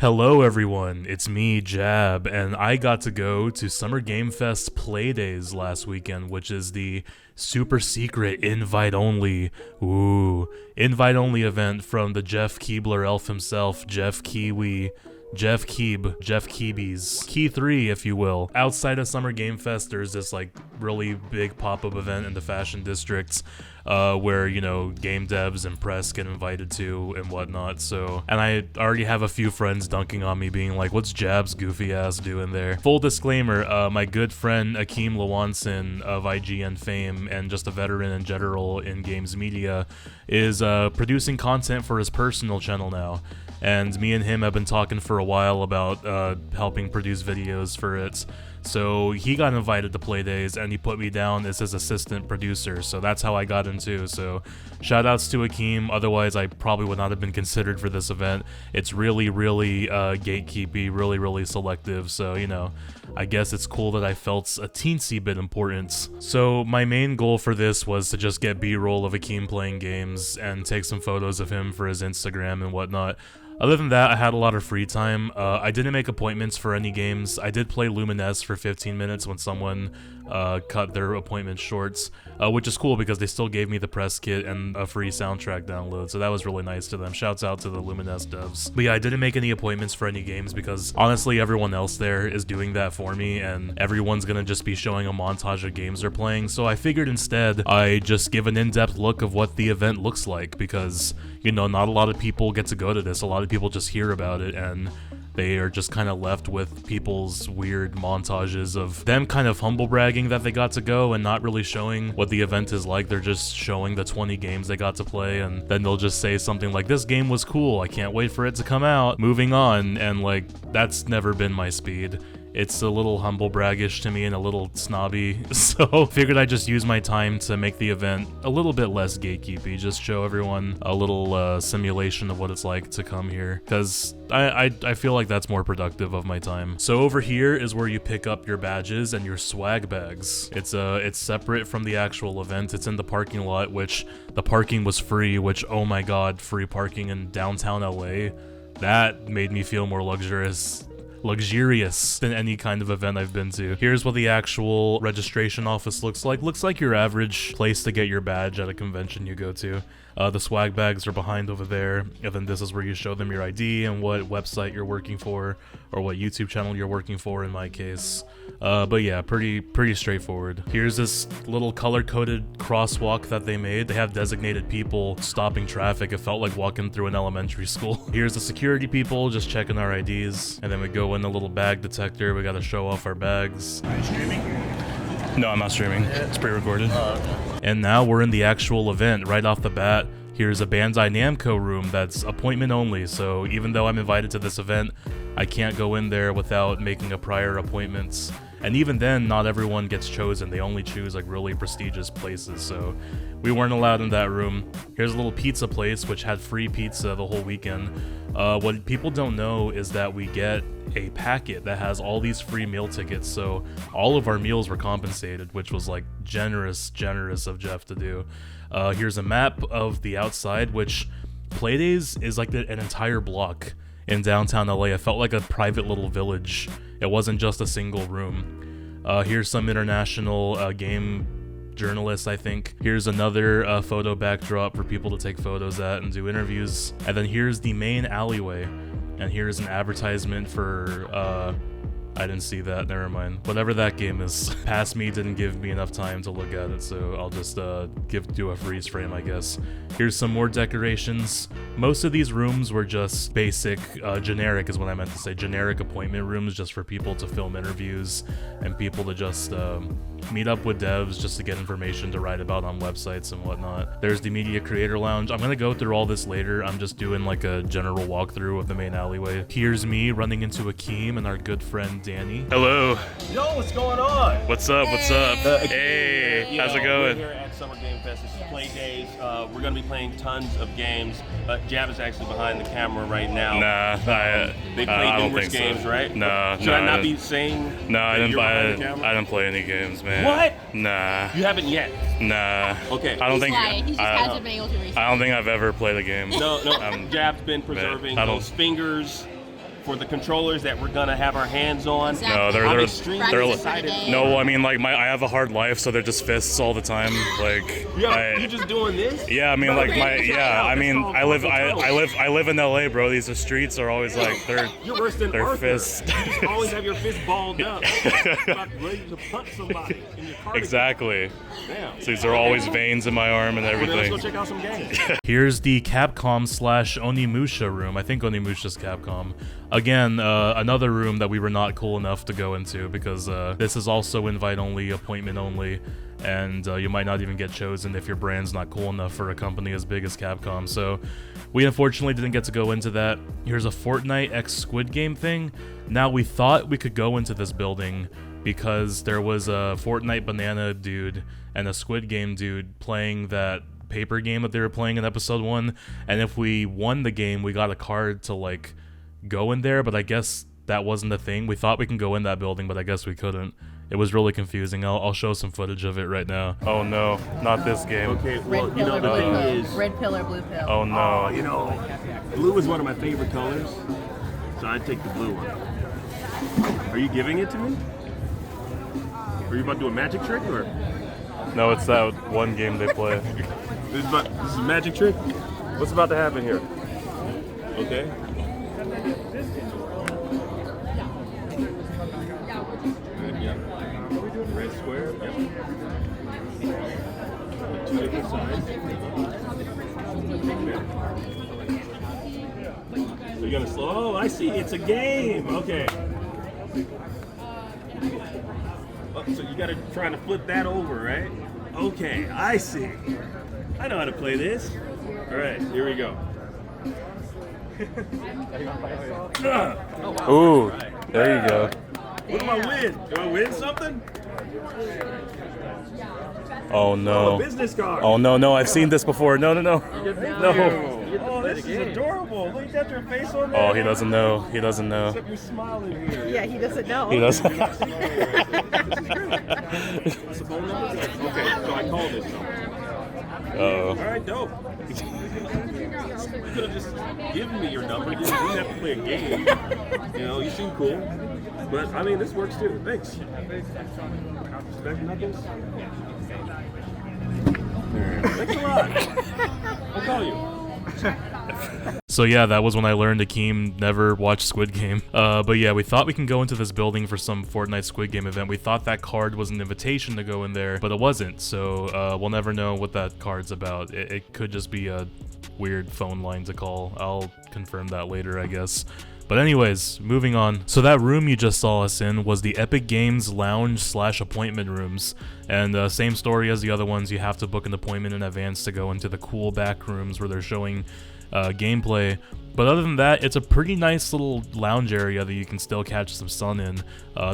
Hello everyone, it's me, Jab, and I got to go to Summer Game Fest Playdays last weekend, which is the super secret invite-only event from the Jeff Keebler elf himself, Jeff Keebies, Key 3, if you will. Outside of Summer Game Fest, there's this like really big pop-up event in the fashion districts where, you know, game devs and press get invited to and whatnot. So, and I already have a few friends dunking on me being like, what's Jab's goofy ass doing there? Full disclaimer, my good friend Akeem Lawanson of IGN fame and just a veteran in general in games media is producing content for his personal channel now. And me and him have been talking for a while about helping produce videos for it. So he got invited to Playdays and he put me down as his assistant producer. So that's how I got into. So shout outs to Akeem. Otherwise, I probably would not have been considered for this event. It's really gatekeepy, really selective. So, you know, I guess it's cool that I felt a teensy bit importance. So my main goal for this was to just get B-roll of Akeem playing games and take some photos of him for his Instagram and whatnot. Other than that, I had a lot of free time. I didn't make appointments for any games. I did play Lumines for 15 minutes when someone cut their appointment shorts, which is cool because they still gave me the press kit and a free soundtrack download, so that was really nice to them. Shouts out to the Lumines devs. But yeah, I didn't make any appointments for any games because honestly, everyone else there is doing that for me, and everyone's gonna just be showing a montage of games they're playing, so I figured instead I just give an in-depth look of what the event looks like because, you know, not a lot of people get to go to this. A lot of people just hear about it and they are just kind of left with people's weird montages of them kind of humble bragging that they got to go and not really showing what the event is like. They're just showing the 20 games they got to play, and then they'll just say something like, this game was cool, I can't wait for it to come out, moving on, and like, that's never been my speed. It's a little humble braggish to me and a little snobby, so figured I'd just use my time to make the event a little bit less gatekeepy, just show everyone a little simulation of what it's like to come here, because I feel like that's more productive of my time. So over here is where you pick up your badges and your swag bags. It's separate from the actual event. It's in the parking lot, which the parking was free, which, oh my god, free parking in downtown LA. That made me feel more luxurious than any kind of event I've been to. Here's what the actual registration office looks like. Looks like your average place to get your badge at a convention you go to. The swag bags are behind over there, and then this is where you show them your ID and what website you're working for, or what YouTube channel you're working for in my case. But yeah, pretty straightforward. Here's this little color-coded crosswalk that they made. They have designated people stopping traffic. It felt like walking through an elementary school. Here's the security people just checking our IDs, and then we go in the little bag detector. We gotta show off our bags. Are you streaming? No, I'm not streaming. It's pre-recorded. And now we're in the actual event. Right off the bat, here's a Bandai Namco room that's appointment only, so even though I'm invited to this event, I can't go in there without making a prior appointment. And even then, not everyone gets chosen. They only choose like really prestigious places, so we weren't allowed in that room. Here's a little pizza place which had free pizza the whole weekend. What people don't know is that we get a packet that has all these free meal tickets, so all of our meals were compensated, which was like generous of Jeff to do. Here's a map of the outside, which Playdays is like an entire block in downtown LA. It felt like a private little village. It wasn't just a single room. Here's some international game journalists, I think. Here's another photo backdrop for people to take photos at and do interviews. And then here's the main alleyway. And here's an advertisement for, I didn't see that, never mind. Whatever that game is. Past me didn't give me enough time to look at it, so I'll just do a freeze frame, I guess. Here's some more decorations. Most of these rooms were just basic, generic is what I meant to say, generic appointment rooms just for people to film interviews and people to just meet up with devs just to get information to write about on websites and whatnot. There's the Media Creator Lounge. I'm gonna go through all this later. I'm just doing like a general walkthrough of the main alleyway. Here's me running into Akeem and our good friend Danni. Hello. Yo, what's going on? What's up? What's up? Hey, how's it going? We're here at Summer Game Fest. This is Playdays. We're going to be playing tons of games. Jab is actually behind the camera right now. Nah, they play numerous games, so. right? No, Should I not be saying? No, I didn't play any games, man. What? Nah. You haven't yet. Nah. Okay. I don't think. He just hasn't been able to reach. I don't think I've ever played a game. No. Jab's been preserving those fingers. for the controllers that we're gonna have our hands on. Exactly. No, I'm they're extremely excited. no. I mean, like I have a hard life, so they're just fists all the time. Like, You're just doing this? yeah, I mean, like I mean, I live in LA, bro. These streets are always like You're worse than they're Arthur. fists. You just always have your fist balled up, about ready to punch somebody in your cardigan. Exactly. Damn. So these are always veins in my arm and Well, then let's everything. go check out some games. Here's the Capcom/Onimusha room. I think Onimusha's Capcom. Again, another room that we were not cool enough to go into because this is also invite only, appointment only, and you might not even get chosen if your brand's not cool enough for a company as big as Capcom. So we unfortunately didn't get to go into that. Here's a Fortnite X Squid Game thing. Now we thought we could go into this building because there was a Fortnite banana dude and a Squid Game dude playing that paper game that they were playing in episode 1, and if we won the game we got a card to like go in there, but I guess that wasn't a thing. We thought we can go in that building, but I guess we couldn't. It was really confusing. I'll show some footage of it right now. Oh no, not this game. Okay, well, Red you pill know, or the blue thing pill? is, Red pill or blue pill? Oh no. you know, blue is one of my favorite colors, so I'd take the blue one. Are you giving it to me? Are you about to do a magic trick, or? No, it's that one game they play. This is a magic trick? What's about to happen here? Okay. Good, yep. Red square, yep. Two different sides. So you're gonna slow, oh, I see, it's a game, okay. Oh, so you gotta try to flip that over, right? Okay, I see. I know how to play this. All right, here we go. Ooh, there you go. What do I win? Do I win something? Oh A no. business card. Oh no, I've seen this before. No. No. Oh, this is adorable. Look, you got your face on there. Oh, he doesn't know. He doesn't know. Except you're smiling here. Yeah, he doesn't know. He doesn't. What's the phone number? Okay, so I called this number. Uh-oh. All right, dope. You could have just given me your number. You didn't have to play a game. You know, you seem cool. But, I mean, this works too. Thanks. Respect knuckles. Thanks a lot. I'll call you. So yeah, that was when I learned Akeem never watched Squid Game. But yeah, we thought we can go into this building for some Fortnite Squid Game event. We thought that card was an invitation to go in there, but it wasn't. So we'll never know what that card's about. It could just be a weird phone line to call. I'll confirm that later, I guess. But anyways, moving on. So that room you just saw us in was the Epic Games lounge/appointment rooms. And same story as the other ones, you have to book an appointment in advance to go into the cool back rooms where they're showing gameplay. But other than that, it's a pretty nice little lounge area that you can still catch some sun in.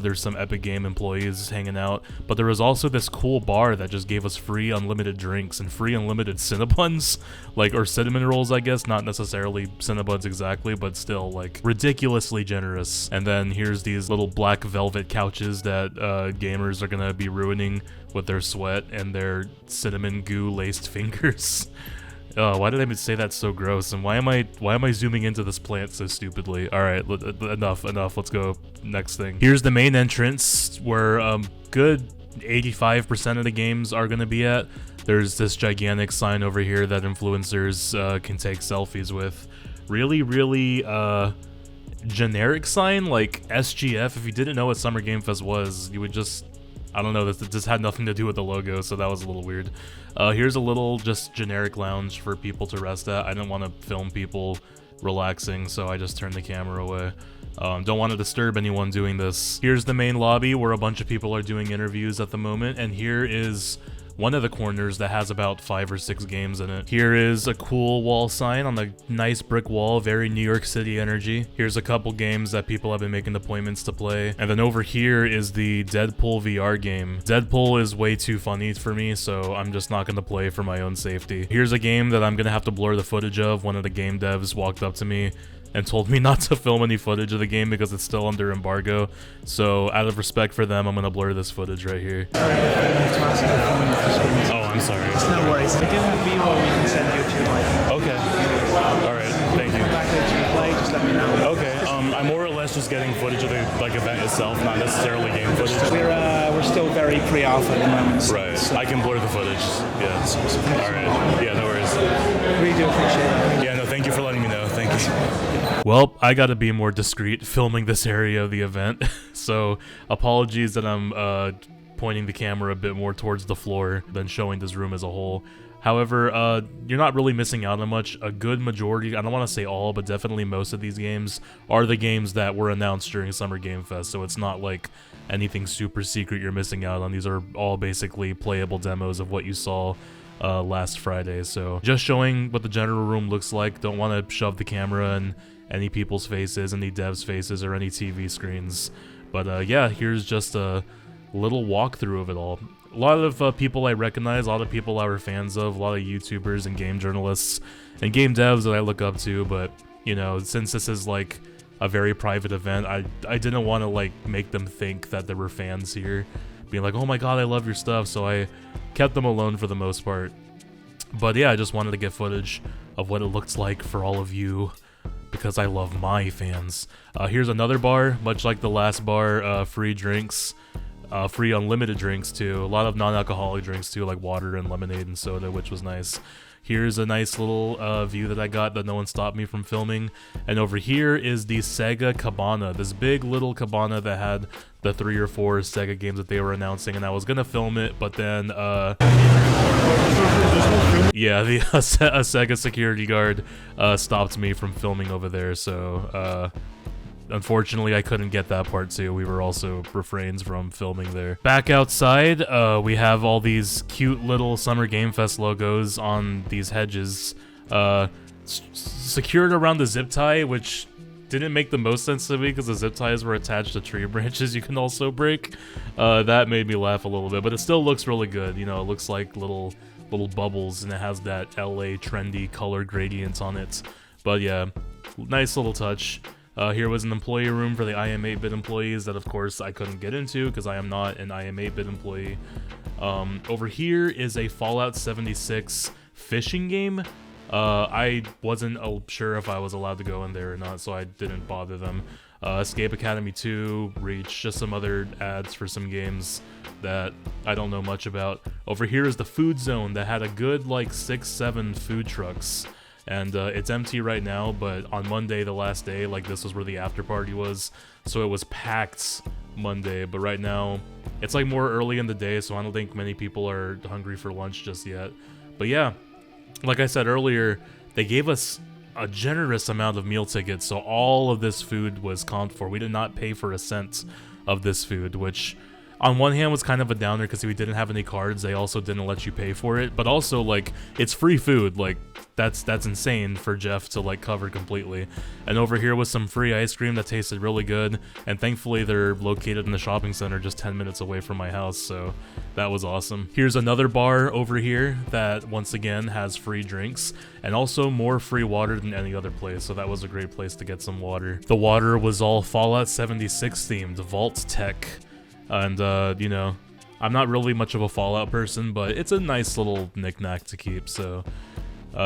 There's some Epic Game employees hanging out, but there was also this cool bar that just gave us free unlimited drinks and free unlimited Cinnabuns, or cinnamon rolls, I guess, not necessarily Cinnabuns exactly, but still, ridiculously generous. And then here's these little black velvet couches that gamers are gonna be ruining with their sweat and their cinnamon goo-laced fingers. Why did I say that so gross? And why am I zooming into this plant so stupidly? All right, enough. Let's go next thing. Here's the main entrance where good 85% of the games are gonna be at. There's this gigantic sign over here that influencers can take selfies with. Really generic sign like SGF. If you didn't know what Summer Game Fest was, you would just, I don't know, this had nothing to do with the logo, so that was a little weird. Here's a little just generic lounge for people to rest at. I didn't want to film people relaxing, so I just turned the camera away. Don't want to disturb anyone doing this. Here's the main lobby where a bunch of people are doing interviews at the moment, and here is one of the corners that has about 5 or 6 games in it. Here is a cool wall sign on the nice brick wall, very New York City energy. Here's a couple games that people have been making appointments to play. And then over here is the Deadpool VR game. Deadpool is way too funny for me, so I'm just not gonna play for my own safety. Here's a game that I'm gonna have to blur the footage of. One of the game devs walked up to me and told me not to film any footage of the game because it's still under embargo. So out of respect for them, I'm gonna blur this footage right here. Oh, I'm sorry. no worries. We do have B-roll we can send you to Okay. Alright, thank you. back to play, just let me know. Okay, I'm more less just getting footage of the event itself, not necessarily game footage? We're still very pre-alpha at the moment. Right. I can blur the footage. Yeah. All right. Yeah, no worries. Really do appreciate it. Yeah, no, thank you for letting me know. Thank you. Well, I gotta be more discreet filming this area of the event, so apologies that I'm pointing the camera a bit more towards the floor than showing this room as a whole. However, you're not really missing out on much. A good majority, I don't want to say all, but definitely most of these games are the games that were announced during Summer Game Fest, so it's not like anything super secret you're missing out on. These are all basically playable demos of what you saw last Friday, so just showing what the general room looks like. Don't want to shove the camera in any people's faces, any devs' faces, or any TV screens. But yeah, here's just a little walkthrough of it all. A lot of people I recognize, a lot of people I were fans of, a lot of YouTubers and game journalists and game devs that I look up to, but, you know, since this is like a very private event, I didn't want to like make them think that there were fans here, being like, oh my god, I love your stuff, so I kept them alone for the most part. But yeah, I just wanted to get footage of what it looks like for all of you, because I love my fans. Here's another bar, much like the last bar, free drinks. Free unlimited drinks too, a lot of non-alcoholic drinks too, like water and lemonade and soda, which was nice. Here's a nice little view that I got that no one stopped me from filming. And over here is the Sega Cabana, this big little cabana that had the 3 or 4 Sega games that they were announcing, and I was gonna film it, but then yeah, a Sega security guard stopped me from filming over there, so unfortunately, I couldn't get that part too. We were also refrained from filming there. Back outside, we have all these cute little Summer Game Fest logos on these hedges, secured around the zip tie, which didn't make the most sense to me because the zip ties were attached to tree branches you can also break. That made me laugh a little bit, but it still looks really good. You know, it looks like little bubbles, and it has that LA trendy color gradient on it. But yeah, nice little touch. Here was an employee room for the I Am 8-Bit employees that, of course, I couldn't get into because I am not an I Am 8-Bit employee. Over here is a Fallout 76 fishing game. I wasn't sure if I was allowed to go in there or not, so I didn't bother them. Escape Academy 2, Reach, just some other ads for some games that I don't know much about. Over here is the food zone that had a good, like, 6-7 food trucks. And it's empty right now, but on Monday, the last day, like, this was where the after party was, so it was packed Monday. But right now, it's like more early in the day, so I don't think many people are hungry for lunch just yet. But yeah, like I said earlier, they gave us a generous amount of meal tickets, so all of this food was comped for. We did not pay for a cent of this food, which on one hand was kind of a downer because if we didn't have any cards, they also didn't let you pay for it. But also, like, it's free food. Like, that's insane for Jeff to, like, cover completely. And over here was some free ice cream that tasted really good. And thankfully, they're located in the shopping center just 10 minutes away from my house, so that was awesome. Here's another bar over here that, once again, has free drinks and also more free water than any other place, so that was a great place to get some water. The water was all Fallout 76 themed, Vault Tech. And, you know, I'm not really much of a Fallout person, but it's a nice little knick-knack to keep, so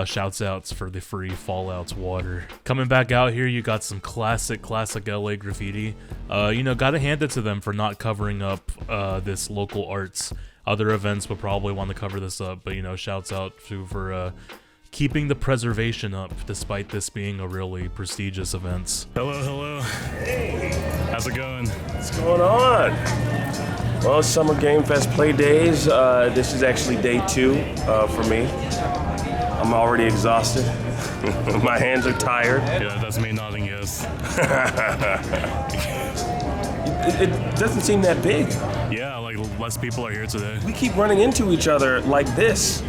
shouts outs for the free Fallout water. Coming back out here, you got some classic LA graffiti. You know, gotta hand it to them for not covering up this local arts. Other events would probably want to cover this up, but, you know, shouts out for keeping the preservation up, despite this being a really prestigious event. Hello. Hey, How's it going? what's going on? Well, Summer Game Fest play days. This is actually day 2 for me. I'm already exhausted. My hands are tired. Yeah, that's me nodding yes. It doesn't seem that big. Yeah, like less people are here today. We keep running into each other like this.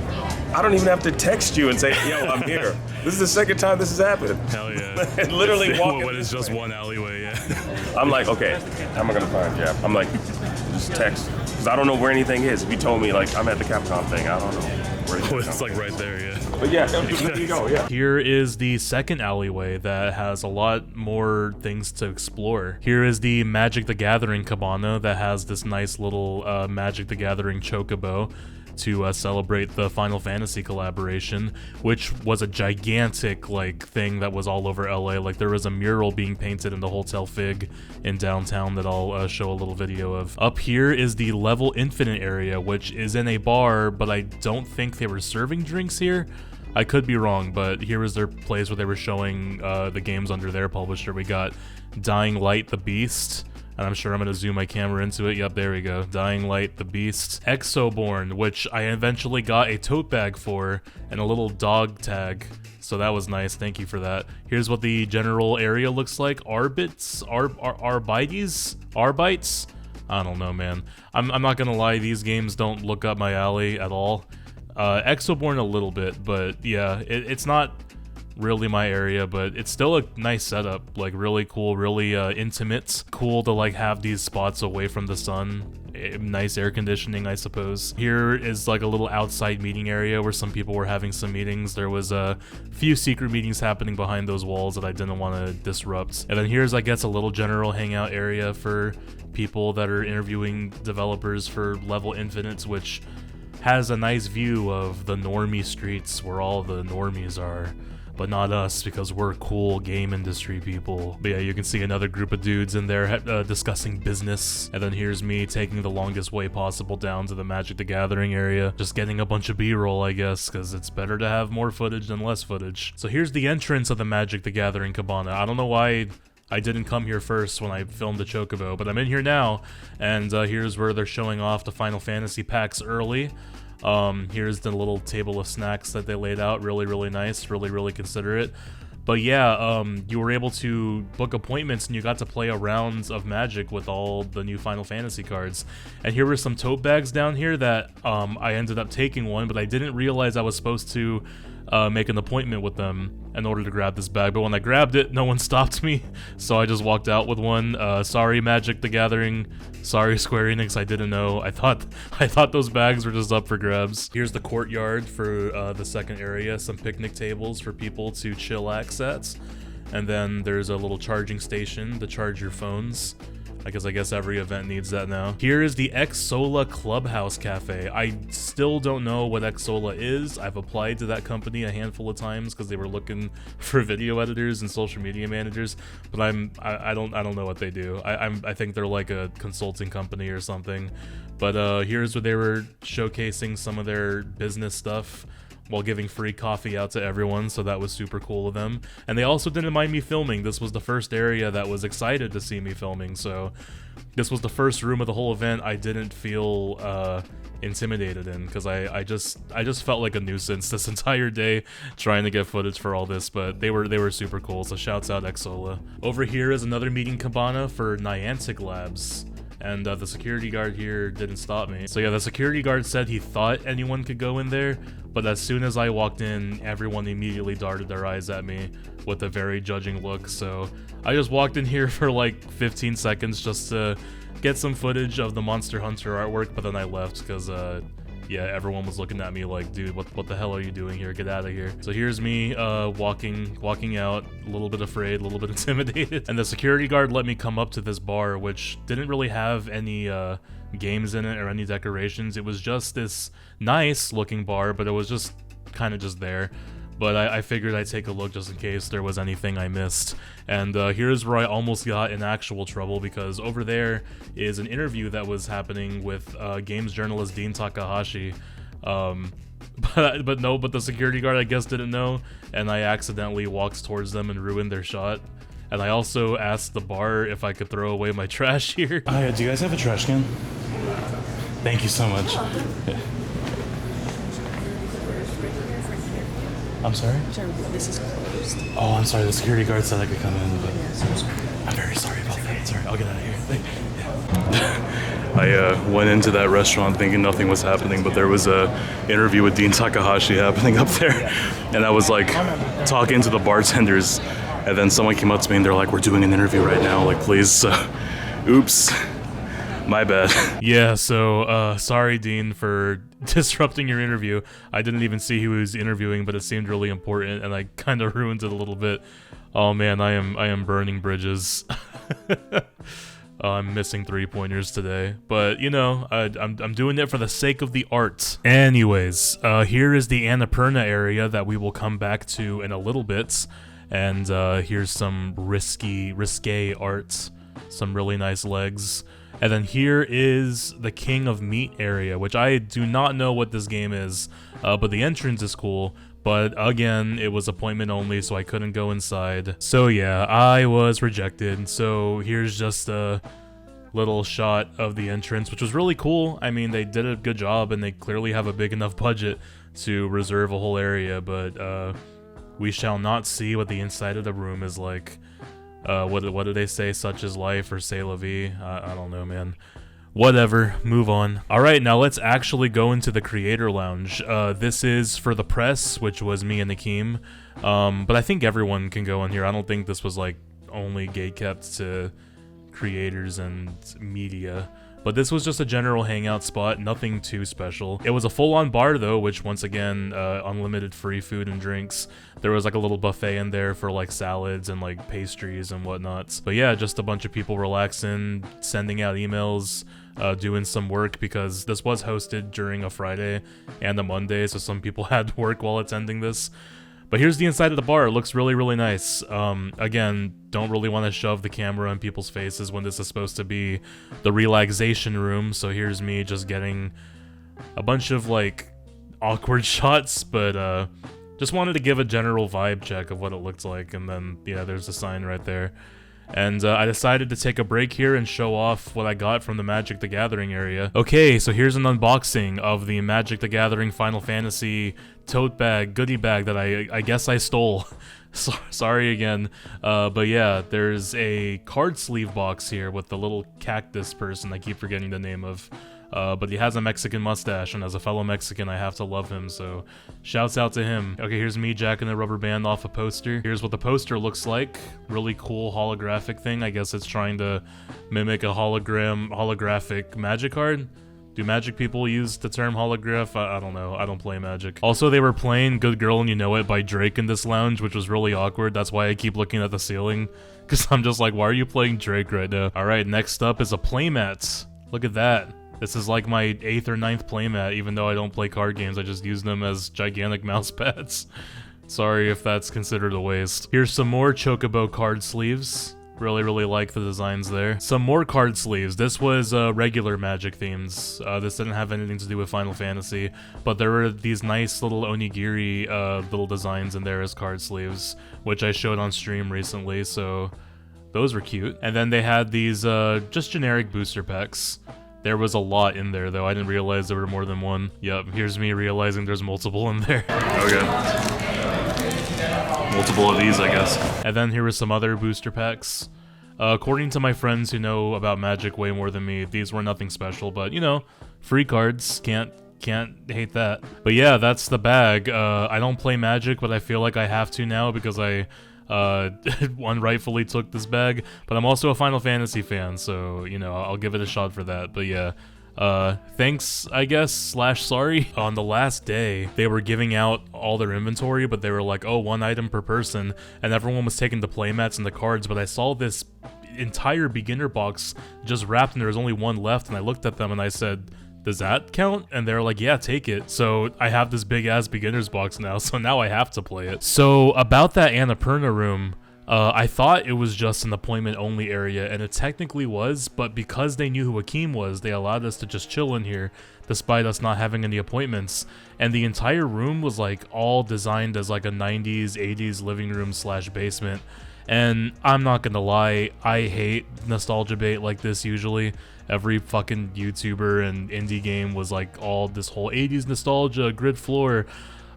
I don't even have to text you and say, yo, I'm here. This is the second time this has happened. Hell yeah. And literally walking. When it's just one alleyway, yeah. I'm like, okay, how am I gonna find Jeff? I'm like, just text. Because I don't know where anything is. If you told me, like, I'm at the Capcom thing, I don't know where it is. It's like right there, yeah. But yeah, there you go, yeah. Here is the second alleyway that has a lot more things to explore. Here is the Magic the Gathering Cabana that has this nice little Magic the Gathering chocobo. to celebrate the Final Fantasy collaboration, which was a gigantic like thing that was all over LA. Like there was a mural being painted in the Hotel Fig in downtown that I'll show a little video of. Up here is the Level Infinite area, which is in a bar, but I don't think they were serving drinks here. I could be wrong, but here is their place where they were showing the games under their publisher. We got Dying Light the Beast, and I'm sure I'm going to zoom my camera into it. Yep, there we go. Dying Light the Beast. Exoborn, which I eventually got a tote bag for, and a little dog tag. So that was nice. Thank you for that. Here's what the general area looks like. Arbites? Arbites? I don't know, man. I'm not going to lie. These games don't look up my alley at all. Exoborn a little bit, but yeah, it's not really my area, but it's still a nice setup, like really cool, really intimate. Cool to like have these spots away from the sun. Nice air conditioning, I suppose. Here is like a little outside meeting area where some people were having some meetings. There was a few secret meetings happening behind those walls that I didn't want to disrupt. And then here's, I guess, a little general hangout area for people that are interviewing developers for Level Infinite, which has a nice view of the normie streets where all the normies are, but not us because we're cool game industry people. But yeah, you can see another group of dudes in there discussing business. And then here's me taking the longest way possible down to the Magic the Gathering area, just getting a bunch of B-roll, I guess, because it's better to have more footage than less footage. So here's the entrance of the Magic the Gathering cabana. I don't know why I didn't come here first when I filmed the Chocobo, but I'm in here now, and here's where they're showing off the Final Fantasy packs early. Here's the little table of snacks that they laid out. Really, really nice. Really considerate. But yeah, you were able to book appointments and you got to play a round of Magic with all the new Final Fantasy cards. And here were some tote bags down here that I ended up taking one, but I didn't realize I was supposed to make an appointment with them in order to grab this bag. But when I grabbed it, no one stopped me, so I just walked out with one. Sorry, Magic the Gathering. Sorry, Square Enix. I didn't know. I thought those bags were just up for grabs. Here's the courtyard for the second area. Some picnic tables for people to chillax at. And then there's a little charging station to charge your phones. I guess every event needs that now. Here is the Xsola Clubhouse Cafe. I still don't know what Xsola is. I've applied to that company a handful of times because they were looking for video editors and social media managers, but I don't know what they do. I think they're like a consulting company or something. But here's where they were showcasing some of their business stuff while giving free coffee out to everyone, so that was super cool of them. And they also didn't mind me filming. This was the first area that was excited to see me filming, so this was the first room of the whole event I didn't feel intimidated in, because I just felt like a nuisance this entire day trying to get footage for all this, but they were super cool, so shouts out Xsola. Over here is another meeting cabana for Niantic Labs. And the security guard here didn't stop me. So yeah, the security guard said he thought anyone could go in there, but as soon as I walked in, everyone immediately darted their eyes at me with a very judging look. So I just walked in here for like 15 seconds just to get some footage of the Monster Hunter artwork, but then I left because yeah, everyone was looking at me like, dude, what the hell are you doing here? Get out of here. So here's me walking out, a little bit afraid, a little bit intimidated. And the security guard let me come up to this bar, which didn't really have any games in it or any decorations. It was just this nice looking bar, but it was just kind of just there. But I figured I'd take a look just in case there was anything I missed. And here's where I almost got in actual trouble, because over there is an interview that was happening with games journalist Dean Takahashi. But the security guard, I guess, didn't know, and I accidentally walked towards them and ruined their shot. And I also asked the bar if I could throw away my trash here. Oh yeah, do you guys have a trash can? Thank you so much. Yeah. I'm sorry? Sorry, this is closed. Oh, I'm sorry. The security guard said I could come in, but Yeah, so sorry. I'm very sorry about that. Sorry, I'll get out of here. Yeah. I went into that restaurant thinking nothing was happening, but there was a interview with Dean Takahashi happening up there, and I was like talking to the bartenders, and then someone came up to me and they're like, "We're doing an interview right now, like please." Oops, my bad. Yeah, so sorry, Dean, for disrupting your interview. I didn't even see who he was interviewing, but it seemed really important, and I kind of ruined it a little bit. Oh man, I am burning bridges. I'm missing 3-pointers today, but you know, I'm doing it for the sake of the art. Anyways, here is the Annapurna area that we will come back to in a little bit, and here's some risque art, some really nice legs. And then here is the King of Meat area, which I do not know what this game is, but the entrance is cool. But again, it was appointment only, so I couldn't go inside. So yeah, I was rejected. So here's just a little shot of the entrance, which was really cool. I mean, they did a good job, and they clearly have a big enough budget to reserve a whole area, but we shall not see what the inside of the room is like. What do they say? Such is life, or c'est la vie? I don't know, man. Whatever, move on. Alright, now let's actually go into the Creator Lounge. This is for the press, which was me and Akeem. But I think everyone can go in here. I don't think this was like only gatekept to creators and media. But this was just a general hangout spot, nothing too special. It was a full-on bar though, which once again, unlimited free food and drinks. There was like a little buffet in there for like salads and like pastries and whatnot. But yeah, just a bunch of people relaxing, sending out emails, doing some work, because this was hosted during a Friday and a Monday, so some people had work while attending this. But here's the inside of the bar. It looks really, really nice. Again, don't really want to shove the camera in people's faces when this is supposed to be the relaxation room. So here's me just getting a bunch of like awkward shots, but just wanted to give a general vibe check of what it looked like. And then, yeah, there's a sign right there. And I decided to take a break here and show off what I got from the Magic the Gathering area. Okay, so here's an unboxing of the Magic the Gathering Final Fantasy tote bag, goodie bag that I guess I stole. Sorry again. But yeah, there's a card sleeve box here with the little cactus person I keep forgetting the name of. But he has a Mexican mustache, and as a fellow Mexican, I have to love him, so shouts out to him. Okay, here's me jacking the rubber band off a poster. Here's what the poster looks like. Really cool holographic thing. I guess it's trying to mimic a holographic Magic card. Do Magic people use the term holograph? I don't know. I don't play Magic. Also, they were playing Good Girl and You Know It by Drake in this lounge, which was really awkward. That's why I keep looking at the ceiling, because I'm just like, why are you playing Drake right now? Alright, next up is a playmat. Look at that. This is like my 8th or 9th playmat, even though I don't play card games, I just use them as gigantic mouse pads. Sorry if that's considered a waste. Here's some more Chocobo card sleeves. Really, really like the designs there. Some more card sleeves. This was regular Magic themes. This didn't have anything to do with Final Fantasy, but there were these nice little onigiri little designs in there as card sleeves, which I showed on stream recently, so those were cute. And then they had these just generic booster packs. There was a lot in there, though. I didn't realize there were more than one. Yep, here's me realizing there's multiple in there. Okay. Multiple of these, I guess. And then here were some other booster packs. According to my friends who know about Magic way more than me, these were nothing special, but, you know, free cards. Can't hate that. But yeah, that's the bag. I don't play Magic, but I feel like I have to now because I unrightfully took this bag, but I'm also a Final Fantasy fan, so, you know, I'll give it a shot for that. But yeah, thanks, I guess, / sorry. On the last day, they were giving out all their inventory, but they were like, oh, 1 item per person, and everyone was taking the playmats and the cards, but I saw this entire beginner box just wrapped, and there was only one left, and I looked at them and I said, does that count? And they're like, yeah, take it. So I have this big ass beginner's box now, so now I have to play it. So about that Annapurna room, I thought it was just an appointment only area, and it technically was, but because they knew who Akeem was, they allowed us to just chill in here, despite us not having any appointments. And the entire room was like all designed as like a 90s, 80s living room / basement. And I'm not gonna lie, I hate nostalgia bait like this usually. Every fucking YouTuber and indie game was like all this whole 80s nostalgia, grid floor.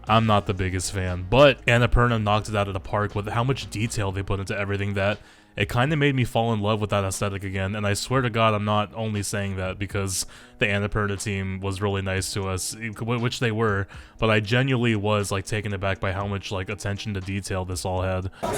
I'm not the biggest fan, but Annapurna knocked it out of the park with how much detail they put into everything that it kind of made me fall in love with that aesthetic again. And I swear to God, I'm not only saying that because the Annapurna team was really nice to us, which they were, but I genuinely was like taken aback by how much like attention to detail this all had. Over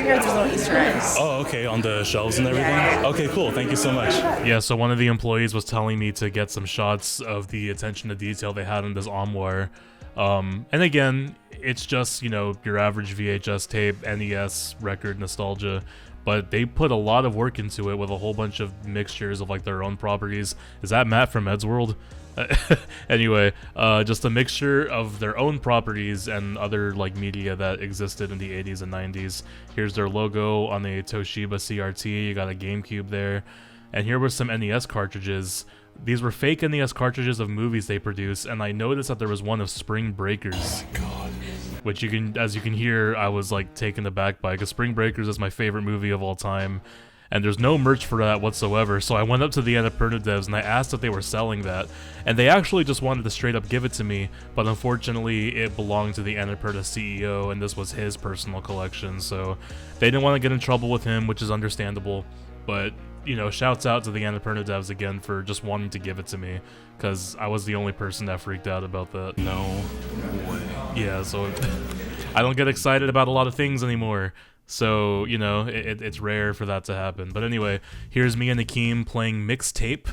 here, there's little Easter eggs. Oh, okay, on the shelves and everything? Yeah. Okay, cool, thank you so much. Yeah, so one of the employees was telling me to get some shots of the attention to detail they had in this armoire. And again, it's just, you know, your average VHS tape, NES record nostalgia, but they put a lot of work into it with a whole bunch of mixtures of like their own properties. Is that Matt from Ed's World? Anyway, just a mixture of their own properties and other like media that existed in the 80s and 90s. Here's their logo on a Toshiba CRT. You got a GameCube there, and here were some NES cartridges. These were fake NES cartridges of movies they produced, and I noticed that there was one of Spring Breakers. Oh my god. Which you can, as you can hear, I was like taken aback by, because Spring Breakers is my favorite movie of all time, and there's no merch for that whatsoever. So I went up to the Annapurna devs and I asked if they were selling that, and they actually just wanted to straight up give it to me, but unfortunately it belonged to the Annapurna CEO, and this was his personal collection, so they didn't want to get in trouble with him, which is understandable. But, you know, shouts out to the Annapurna devs again for just wanting to give it to me, because I was the only person that freaked out about that. No way. Yeah, so I don't get excited about a lot of things anymore. So, you know, it's rare for that to happen. But anyway, here's me and Akeem playing Mixtape.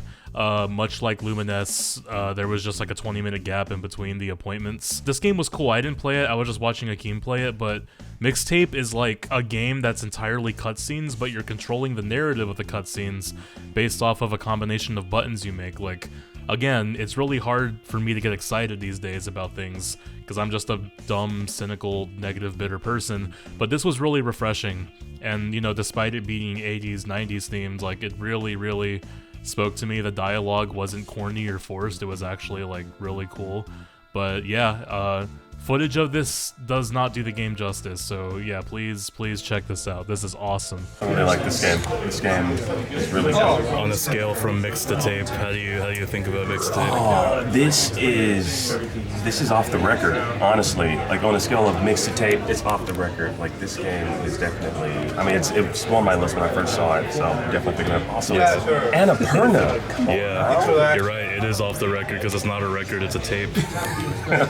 Much like Lumines, there was just like a 20-minute gap in between the appointments. This game was cool. I didn't play it. I was just watching Akeem play it. But Mixtape is like a game that's entirely cutscenes, but you're controlling the narrative of the cutscenes based off of a combination of buttons you make. Like, again, it's really hard for me to get excited these days about things, because I'm just a dumb, cynical, negative, bitter person. But this was really refreshing. And, you know, despite it being 80s, 90s themed, like, it really, really spoke to me. The dialogue wasn't corny or forced. It was actually, like, really cool. But, yeah, footage of this does not do the game justice, so yeah, please check this out. This is awesome. I really like this game. This game is really good. On a scale from mix to tape, how do you think about mix to tape? This is off the record, honestly. Like, on a scale of mix to tape, it's off the record. Like, this game is definitely, I mean, it was on my list when I first saw it, so I'm definitely picking it up. Also, it's Annapurna. Come on. Yeah, you're right. It is off the record because it's not a record, it's a tape.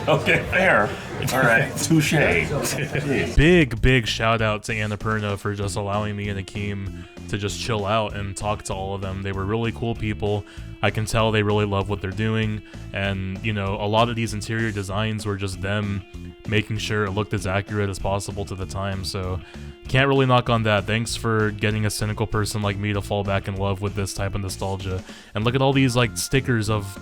Okay, fair. All right, touche. Big shout out to Annapurna for just allowing me and Akeem to just chill out and talk to all of them. They were really cool people. I can tell they really love what they're doing, and you know, a lot of these interior designs were just them making sure it looked as accurate as possible to the time, so can't really knock on that. Thanks for getting a cynical person like me to fall back in love with this type of nostalgia. And look at all these like stickers of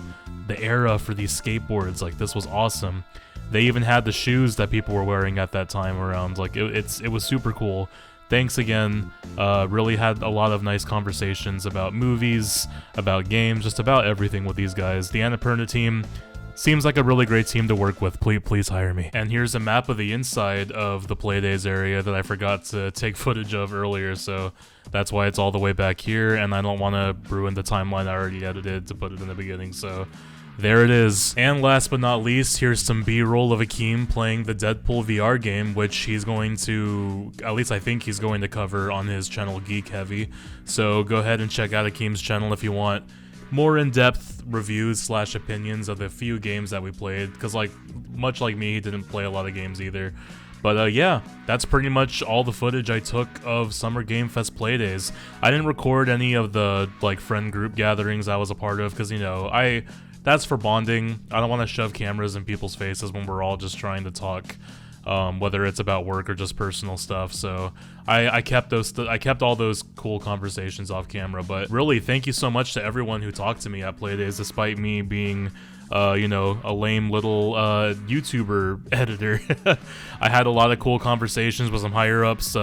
the era for these skateboards. Like, this was awesome. They even had the shoes that people were wearing at that time around. Like, it was super cool. Thanks again. Really had a lot of nice conversations about movies, about games, just about everything with these guys. The Annapurna team seems like a really great team to work with. Please hire me. And here's a map of the inside of the Playdays area that I forgot to take footage of earlier, so that's why it's all the way back here, and I don't want to ruin the timeline I already edited to put it in the beginning, so there it is. And last but not least, here's some B-roll of Akeem playing the Deadpool VR game, which he's going to, at least I think he's going to cover on his channel Geek Heavy. So go ahead and check out Akeem's channel if you want more in-depth reviews / opinions of the few games that we played, because like, much like me, he didn't play a lot of games either. But yeah, that's pretty much all the footage I took of Summer Game Fest Playdays. I didn't record any of the like friend group gatherings I was a part of, because you know, that's for bonding. I don't want to shove cameras in people's faces when we're all just trying to talk, whether it's about work or just personal stuff. So I kept all those cool conversations off camera. But really, thank you so much to everyone who talked to me at Playdays, despite me being, you know, a lame little YouTuber editor. I had a lot of cool conversations with some higher ups,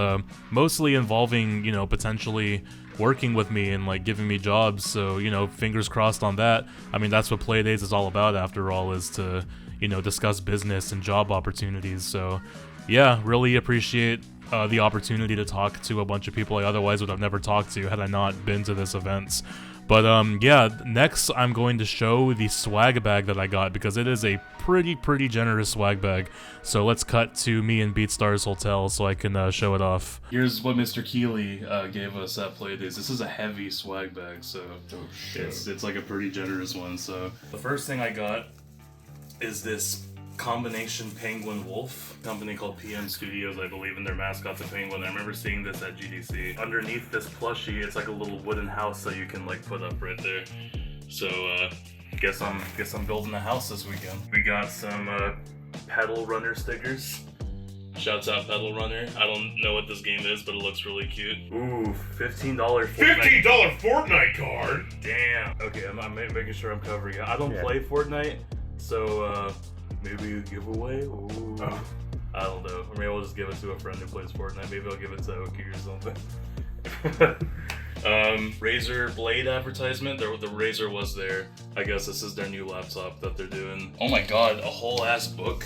mostly involving, you know, potentially working with me and like giving me jobs, so you know, fingers crossed on that. I mean, that's what Playdays is all about after all, is to, you know, discuss business and job opportunities. So yeah, really appreciate the opportunity to talk to a bunch of people I otherwise would have never talked to had I not been to this event. But yeah, next I'm going to show the swag bag that I got, because it is a pretty generous swag bag. So let's cut to me in Beatstar's hotel so I can show it off. Here's what Mr. Keeley gave us at Playdays. This is a heavy swag bag, so it's like a pretty generous one. So the first thing I got is this combination penguin wolf company called PM Studios, I believe, and their mascot's a penguin. I remember seeing this at GDC. Underneath this plushie, it's like a little wooden house that you can like put up right there. So guess I'm building a house this weekend. We got some pedal runner stickers. Shouts out Pedal Runner. I don't know what this game is, but it looks really cute. Ooh, $15 $15 Fortnite card? Damn. Okay, I'm making sure I'm covering it. I don't play Fortnite, so maybe a giveaway? Ooh. Oh. I don't know. Or maybe I'll just give it to a friend who plays Fortnite. Maybe I'll give it to Oki or something. Razer Blade advertisement. The Razer was there. I guess this is their new laptop that they're doing. Oh my god, a whole ass book.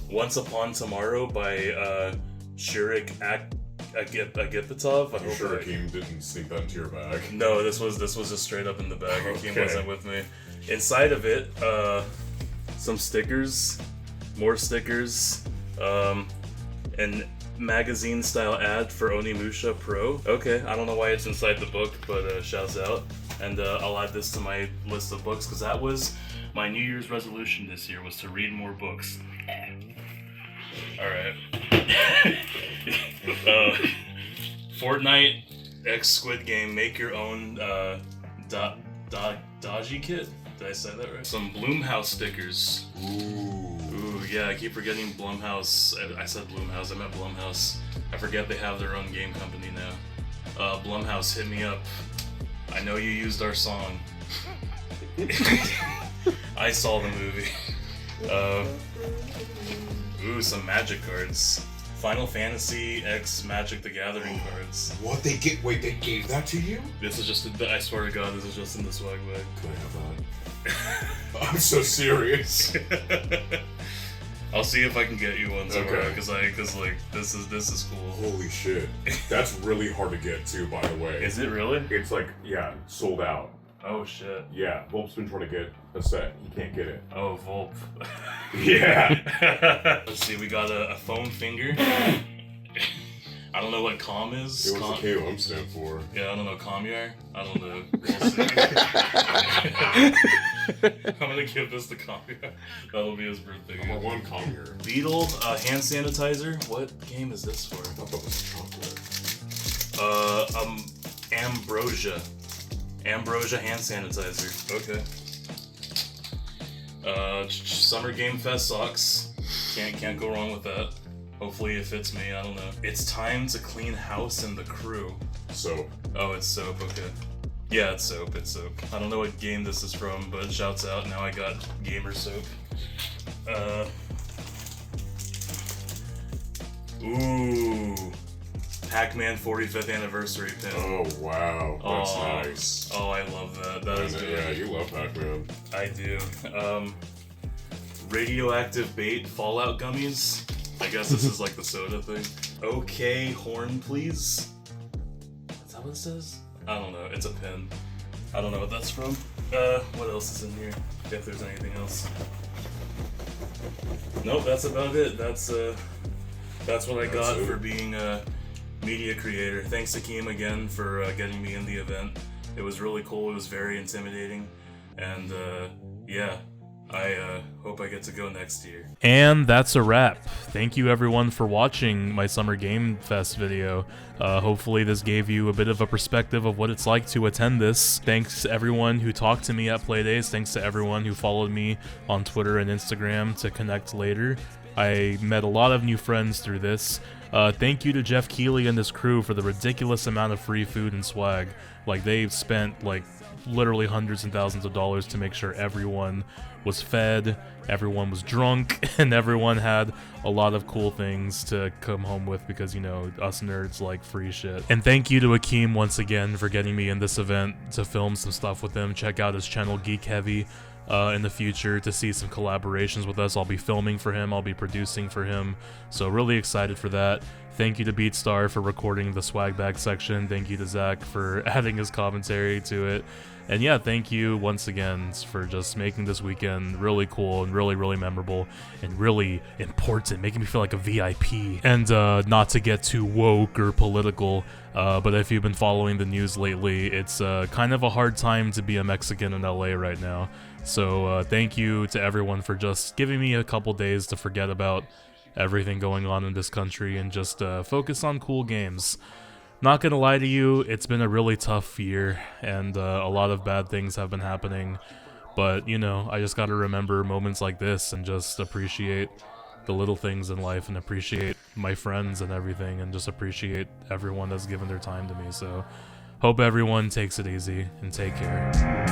Once Upon Tomorrow by Shurik Agipatov. I'm sure Akeem didn't sneak that into your bag. No, this was just straight up in the bag. Akeem wasn't with me. Inside of it, some stickers, more stickers, and magazine style ad for Onimusha Pro. Okay, I don't know why it's inside the book, but shouts out. And I'll add this to my list of books because that was my New Year's resolution this year, was to read more books. Alright. Fortnite X Squid Game, make your own Dodgy kit? Did I say that right? Some Bloomhouse stickers. Ooh, yeah, I keep forgetting Blumhouse. I said Bloomhouse, I meant Blumhouse. I forget they have their own game company now. Blumhouse, hit me up. I know you used our song. I saw the movie. Ooh, some Magic cards. Final Fantasy X Magic the Gathering cards. What? Wait, they gave that to you? This is just, I swear to God, this is just in the swag bag. Can I have that? I'm so serious. I'll see if I can get you one somewhere, Okay. because this is cool. Holy shit. That's really hard to get too, by the way. Is it really? It's like, yeah, sold out. Oh shit. Yeah, Volp's been trying to get a set. He can't get it. Oh, Volp. Yeah. Let's see, we got a foam finger. I don't know what com is. It was the KOM stand for. Yeah, I don't know. Comyar? I don't know. We'll see. I'm gonna give this to Comyar. That'll be his birthday. I want one Comier. Beetle hand sanitizer. What game is this for? I thought that was chocolate. Ambrosia. Ambrosia hand sanitizer. Okay. Summer Game Fest socks. Can't go wrong with that. Hopefully it fits me, I don't know. It's time to clean house and the crew. Soap. Oh, it's soap, okay. Yeah, it's soap. I don't know what game this is from, but shouts out, now I got gamer soap. Ooh. Pac-Man 45th anniversary pin. Oh, wow. That's nice. Oh, I love that. That is good. Yeah, you love Pac-Man. I do. Radioactive bait Fallout gummies. I guess this is like the soda thing. Okay, horn please. Is that what it says? I don't know. It's a pin. I don't know what that's from. What else is in here? If there's anything else. Nope, that's about it. That's what I got for being a media creator. Thanks to Akeem again for getting me in the event. It was really cool. It was very intimidating. And yeah. I hope I get to go next year. And that's a wrap. Thank you everyone for watching my Summer Game Fest video. Hopefully this gave you a bit of a perspective of what it's like to attend this. Thanks to everyone who talked to me at Playdays. Thanks to everyone who followed me on Twitter and Instagram to connect later. I met a lot of new friends through this. Thank you to Jeff Keighley and his crew for the ridiculous amount of free food and swag. Like, they've spent like literally hundreds and thousands of dollars to make sure everyone was fed, everyone was drunk, and everyone had a lot of cool things to come home with because, you know, us nerds like free shit. And thank you to Akeem once again for getting me in this event to film some stuff with him. Check out his channel Geek Heavy in the future to see some collaborations with us. I'll be filming for him, I'll be producing for him, so really excited for that. Thank you to Beatstar for recording the swag bag section. Thank you to Zach for adding his commentary to it. And yeah, thank you once again for just making this weekend really cool and really, really memorable and really important, making me feel like a VIP. And not to get too woke or political, but if you've been following the news lately, it's kind of a hard time to be a Mexican in LA right now. So thank you to everyone for just giving me a couple days to forget about everything going on in this country and just focus on cool games. Not gonna lie to you, it's been a really tough year, and a lot of bad things have been happening, but, you know, I just gotta remember moments like this and just appreciate the little things in life and appreciate my friends and everything, and just appreciate everyone that's given their time to me. So hope everyone takes it easy and take care.